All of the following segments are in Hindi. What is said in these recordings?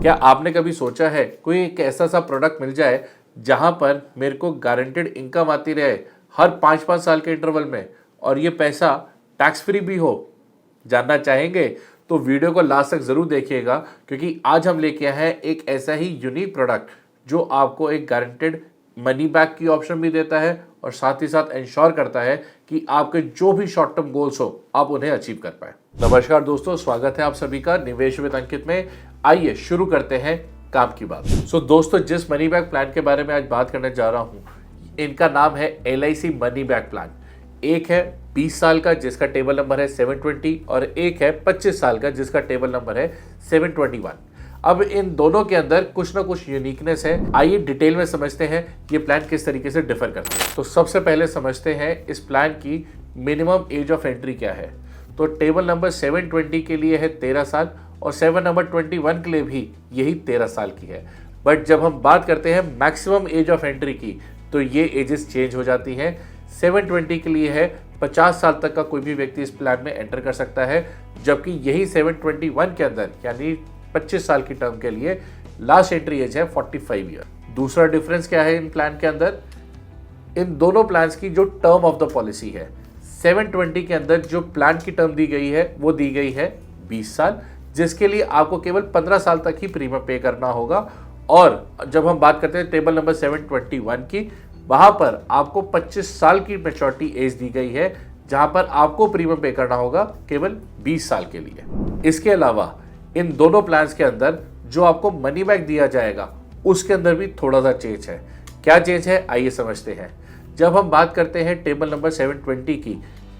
क्या आपने कभी सोचा है कोई एक ऐसा सा प्रोडक्ट मिल जाए जहां पर मेरे को गारंटेड इनकम आती रहे हर 5-5 साल के इंटरवल में और ये पैसा टैक्स फ्री भी हो? जानना चाहेंगे तो वीडियो को लास्ट तक ज़रूर देखिएगा, क्योंकि आज हम लेके आए हैं एक ऐसा ही यूनिक प्रोडक्ट जो आपको एक गारंटेड मनी बैक की ऑप्शन भी देता है और साथ ही साथ इंश्योर करता है कि आपके जो भी शॉर्ट टर्म गोल्स हो आप उन्हें अचीव कर पाए। नमस्कार दोस्तों, स्वागत है आप सभी का निवेश विद अंकित में। आइए शुरू करते हैं काम की बात। दोस्तों, जिस मनी बैक प्लान के बारे में आज बात करने जा रहा हूं, इनका नाम है LIC मनी बैक प्लान। एक है 20 साल का जिसका टेबल नंबर है 720 और एक है 25 साल का जिसका टेबल नंबर है 721। अब इन दोनों के अंदर कुछ ना कुछ यूनिकनेस है। आइए डिटेल में समझते हैं ये प्लान किस तरीके से डिफर करता है। तो सबसे पहले समझते हैं इस प्लान की मिनिमम एज ऑफ एंट्री क्या है। तो टेबल नंबर 720 के लिए है 13 साल और 7 नंबर 21 के लिए भी यही 13 साल की है। बट जब हम बात करते हैं मैक्सिमम एज ऑफ एंट्री की तो ये एजेस चेंज हो जाती हैं। 720 के लिए है 50 साल तक का कोई भी व्यक्ति इस प्लान में एंटर कर सकता है, जबकि यही 721 के अंदर यानी 25 साल की टर्म के लिए लास्ट एंट्री एज है 45 ईयर। दूसरा डिफरेंस क्या है इन प्लान के अंदर? इन दोनों प्लान्स की जो टर्म ऑफ द पॉलिसी है, 720 के अंदर जो प्लान की टर्म दी गई है वो दी गई है 20 साल, जिसके लिए आपको केवल 15 साल तक ही प्रीमियम पे करना होगा। और जब हम बात करते हैं टेबल नंबर 721 की, वहां पर आपको 25 साल की मैच्योरिटी एज दी गई है, जहां पर आपको प्रीमियम पे करना होगा केवल 20 साल के लिए। इसके अलावा इन दोनों प्लान्स के अंदर जो आपको मनी बैक दिया जाएगा उसके अंदर भी थोड़ा सा चेंज है। क्या चेंज है आइए समझते हैं। जब हम बात करते हैं टेबल नंबर 720 की,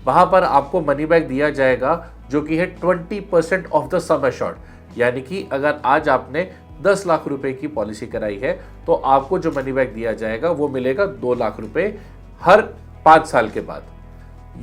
वहां पर आपको मनी बैक दिया जाएगा जो कि है 20% ऑफ द सम एश्योर्ड। यानी कि अगर आज आपने 10 लाख रुपए की पॉलिसी कराई है तो आपको जो मनी बैक दिया जाएगा वो मिलेगा 2 लाख रुपए हर 5 साल के बाद।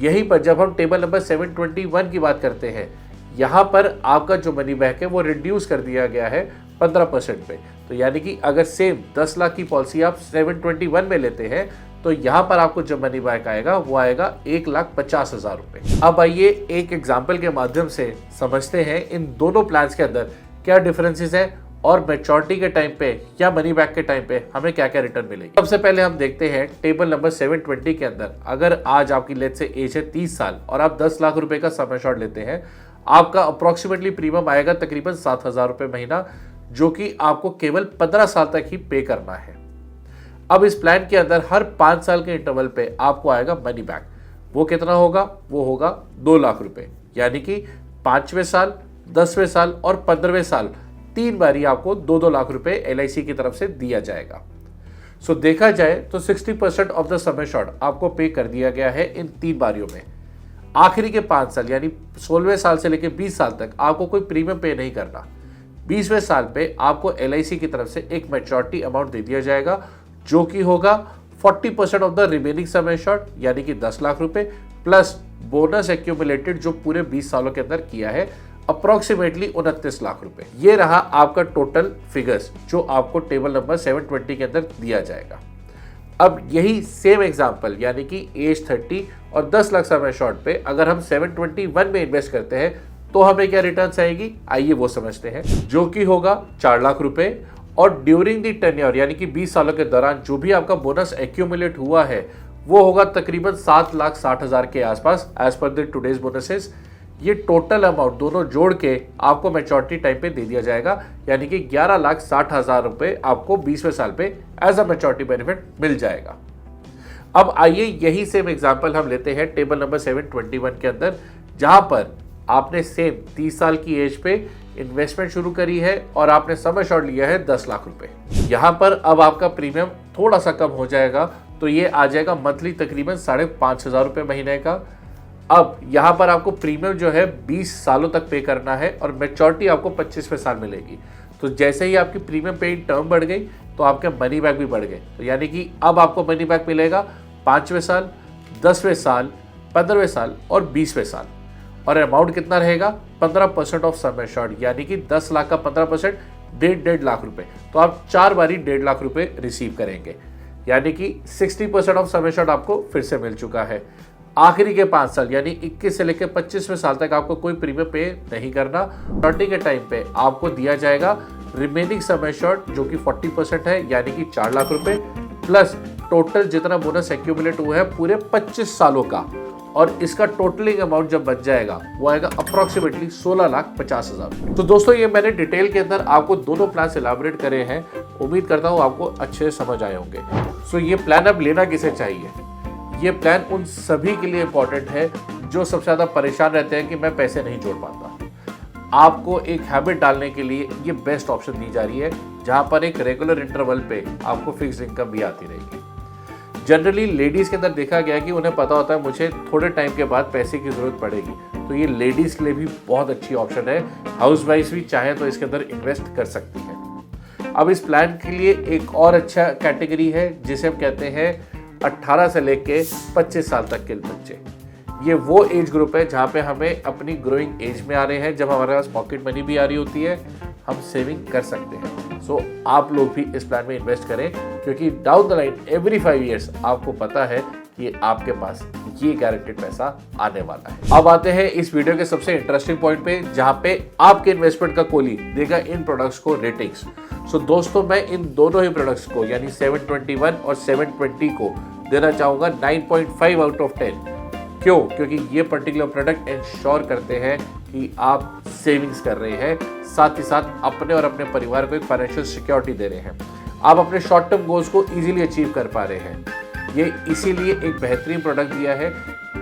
यहीं पर जब हम टेबल नंबर 721 की बात करते हैं, यहाँ पर आपका जो मनी बैक है वो रिड्यूस कर दिया गया है 15% पे। तो यानी कि अगर सेम 10 लाख की पॉलिसी आप 721 में लेते हैं तो यहाँ पर आपको जो मनी बैक आएगा वो आएगा 1,50,000 रुपए। अब आइए एक एग्जाम्पल के माध्यम से समझते हैं इन दोनों प्लान्स के अंदर क्या डिफरेंसेस है और मैच्योरिटी के टाइम पे या मनी बैक के टाइम पे हमें क्या क्या रिटर्न मिलेगी। सबसे पहले हम देखते हैं टेबल नंबर 720 के अंदर, अगर आज आपकी लेट से एज है 30 साल और आप 10 लाख रुपए का सम एश्योर्ड लेते हैं, आपका अप्रोक्सीमेटली प्रीमियम आएगा तकरीबन 7,000 रुपए महीना, जो कि आपको केवल 15 साल तक ही पे करना है। अब इस प्लान के अंदर हर 5 साल के इंटरवल पे आपको आएगा मनी बैक। वो कितना होगा? वो होगा 2 लाख रुपए। यानी कि 5वें साल, 10वें साल और 15वें साल 3 बारी आपको 2-2 लाख रुपए LIC की तरफ से दिया जाएगा। देखा जाए तो 60% ऑफ द सम एश्योर्ड आपको पे कर दिया गया है इन 3 बारियों में। आखिरी के 5 साल यानी 16वें साल से लेकर 20 साल तक आपको कोई प्रीमियम पे नहीं करना। 20वें साल पे आपको LIC की तरफ से एक मैच्योरिटी अमाउंट दे दिया जाएगा जो कि होगा 40% of the remaining sum assured यानी कि 10 लाख रुपए प्लस बोनस एक्यूमुलेटेड जो पूरे 20 सालों के अंदर किया है अप्रोक्सीमेटली 29 लाख रुपए। ये रहा आपका टोटल फिगर्स जो आपको टेबल नंबर 720 के अंदर दिया जाएगा। अब यही सेम एग्जांपल यानी कि एज 30 और 10 लाख सम एश्योर्ड पे अगर हम 721 में इन्वेस्ट करते हैं तो हमें क्या रिटर्न्स आएगी आइए वो समझते हैं, जो कि होगा 4 लाख रुपए। और ड्यूरिंग दी टेन्योर यानी कि 20 सालों के दौरान जो भी आपका बोनस एक्यूमुलेट हुआ है वो होगा तकरीबन 7,60,000 के आसपास as per the today's bonuses. ये टोटल अमाउंट दोनों जोड़ के आपको मैच्योरिटी टाइम पे दे दिया जाएगा, यानी कि 11,60,000 रुपए आपको 20वें साल पे एज अ मैच्योरिटी बेनिफिट मिल जाएगा। अब आइए यही सेम एग्जांपल हम लेते हैं टेबल नंबर 721 के अंदर, जहां पर आपने सेम 30 साल की एज पे इन्वेस्टमेंट शुरू करी है और आपने सम एश्योर्ड लिया है 10 लाख रुपए। यहाँ पर अब आपका प्रीमियम थोड़ा सा कम हो जाएगा, तो ये आ जाएगा मंथली तकरीबन 5,500 रुपए महीने का। अब यहाँ पर आपको प्रीमियम जो है 20 सालों तक पे करना है और मैच्योरिटी आपको 25वें साल मिलेगी। तो जैसे ही आपकी प्रीमियम पेइंग टर्म बढ़ गई तो आपके मनी बैक भी बढ़ गए। तो यानी कि अब आपको मनी बैक मिलेगा 5वें साल, 10वें साल, 15वें साल और 20वें साल। और अमाउंट कितना रहेगा? 15% ऑफ सम एश्योर्ड यानी कि 10 लाख का 15% 1.5 लाख रुपए। तो आप 4 बारी 1.5 लाख रुपए रिसीव करेंगे, यानी कि 60% ऑफ सम एश्योर्ड आपको फिर से मिल चुका है। आखिरी के 5 साल यानी 21 से लेकर 25वें साल तक आपको कोई प्रीमियम पे नहीं करना। 30 के टाइम पे आपको दिया जाएगा रिमेनिंग सम एश्योर्ड जो कि 40% है, यानी कि 4 लाख रुपए, प्लस टोटल जितना बोनस एक्यूमुलेट हुआ है पूरे 25 सालों का, और इसका टोटलिंग अमाउंट जब बच जाएगा वो आएगा अप्रोक्सीमेटली 16,50,000। तो दोस्तों ये मैंने डिटेल के अंदर आपको दोनों प्लान एलाबोरेट करे हैं, उम्मीद करता हूँ आपको अच्छे से समझ आए होंगे। सो ये प्लान अब लेना किसे चाहिए? ये प्लान उन सभी के लिए इंपॉर्टेंट है जो सबसे ज़्यादा परेशान रहते हैं कि मैं पैसे नहीं जोड़ पाता। आपको एक हैबिट डालने के लिए ये बेस्ट ऑप्शन दी जा रही है, जहाँ पर एक रेगुलर इंटरवल पे आपको फिक्स इनकम भी आती रहेगी। जनरली लेडीज़ के अंदर देखा गया कि उन्हें पता होता है मुझे थोड़े टाइम के बाद पैसे की ज़रूरत पड़ेगी, तो ये लेडीज़ के लिए भी बहुत अच्छी ऑप्शन है। हाउसवाइफ भी चाहें तो इसके अंदर इन्वेस्ट कर सकती हैं। अब इस प्लान के लिए एक और अच्छा कैटेगरी है जिसे हम कहते हैं 18 से लेके 25 साल तक के बच्चे। ये वो एज ग्रुप है जहाँ पे हमें अपनी ग्रोइंग एज में आ रहे हैं, जब हमारे पास पॉकेट मनी भी आ रही होती है, हम सेविंग कर सकते हैं। सो आप लोग भी इस प्लान में इन्वेस्ट करें, क्योंकि down the line every 5 years आपको पता है कि आपके पास ये गारंटेड पैसा आने वाला है। अब आते हैं इस वीडियो के सबसे इंटरेस्टिंग पॉइंट पे, जहाँ पे आपके इन्वेस्टमेंट का कोली देगा इन प्रोडक्ट्स को रेटिंग्स। सो दोस्तों मैं इन दोनों ही प्रोडक्ट्स को यानी 721 और 720 को देना चाहूँगा 9.5 आउट ऑफ 10। क्यों? क्योंकि ये पर्टिकुलर प्रोडक्ट इंश्योर करते हैं कि आप सेविंग्स कर रहे हैं, साथ ही साथ अपने और अपने परिवार को एक फाइनेंशियल सिक्योरिटी दे रहे हैं। आप अपने शॉर्ट टर्म गोल्स को इजीली अचीव कर पा रहे हैं। ये इसीलिए एक बेहतरीन प्रोडक्ट दिया है।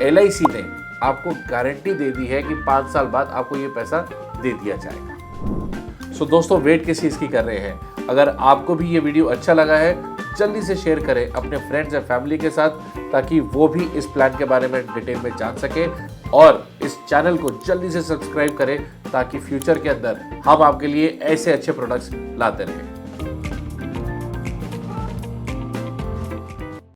LIC ने आपको गारंटी दे दी है कि 5 साल बाद आपको ये पैसा दे दिया जाएगा। सो दोस्तों वेट किस चीज़ की कर रहे हैं? अगर आपको भी ये वीडियो अच्छा लगा है, जल्दी से शेयर करें अपने फ्रेंड्स एंड फैमिली के साथ, ताकि वो भी इस प्लान के बारे में डिटेल में जान सके, और इस चैनल को जल्दी से सब्सक्राइब करें ताकि फ्यूचर के अंदर हम आपके लिए ऐसे अच्छे प्रोडक्ट्स लाते रहें।